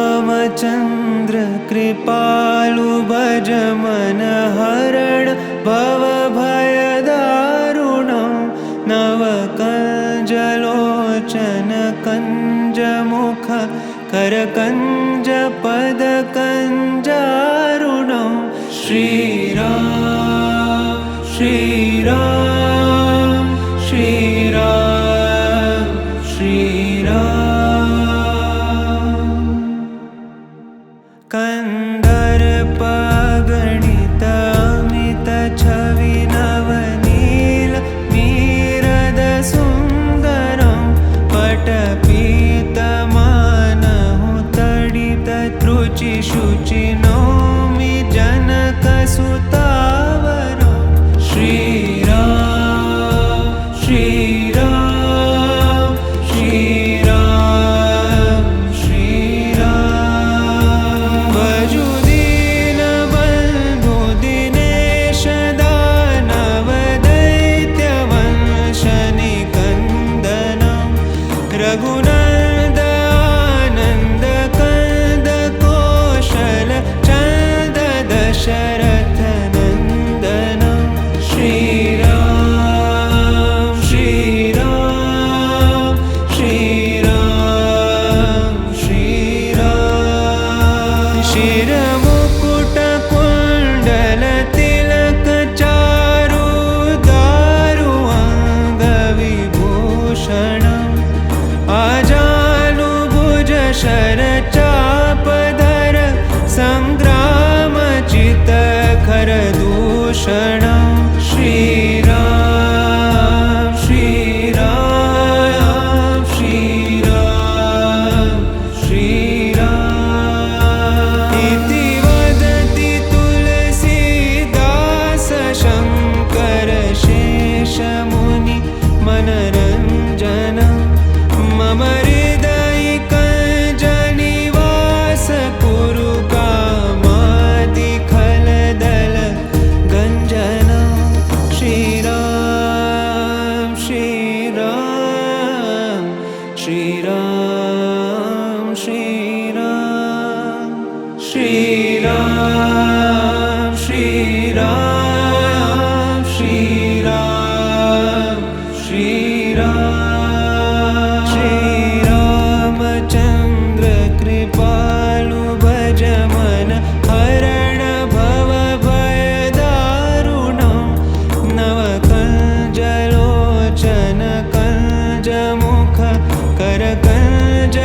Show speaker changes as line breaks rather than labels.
श्रीरामचन्द्र कृपालु भज मन हरण भवभयदारुणं नवकञ्जलोचन कञ्जमुख करकञ्ज पदकञ्जारुणं श्रीराम श्रीराम श्रीराम श्रीराम कन्दर्पगणित अमित छवि नवनील नीरद सुन्दरं पटपीतमानहु तडित त्रुचि शुचि नौमि जनकसुतावरं श्रीराम श्रीराम श्रीराम श्रीराम भजु दीनबन्धु दिनेश दानव दैत्यवंशनिकन्दनं रघुनन्द आनन्द कंद कौशल चन्द दशरथ नन्दनं श्रीराम श्रीराम श्रीराम श्रीराम शिरमुकुट कुण्डल तिलक चारु दारु अङ्गविभूषणम् आजानुभुज शरचापधर सङ्ग्रामचित खरदूषणं श्रीराम श्रीराम श्रीराम श्रीराम इति वदति तुलसीदास शङ्कर शेषमुनि मनरञ्जनं मम हृदयिकञ्जनिवास कुरु कामादिखलदल गञ्जनं श्रीराम श्रीराम श्रीराम श्रीराम श्रीराम श्रीराम श्रीराम श्रीराम श्रीरामचन्द्र कृपालु भज मन हरण भवभयदारुणं नवकञ्जलोचन कञ्जमुख करकञ्ज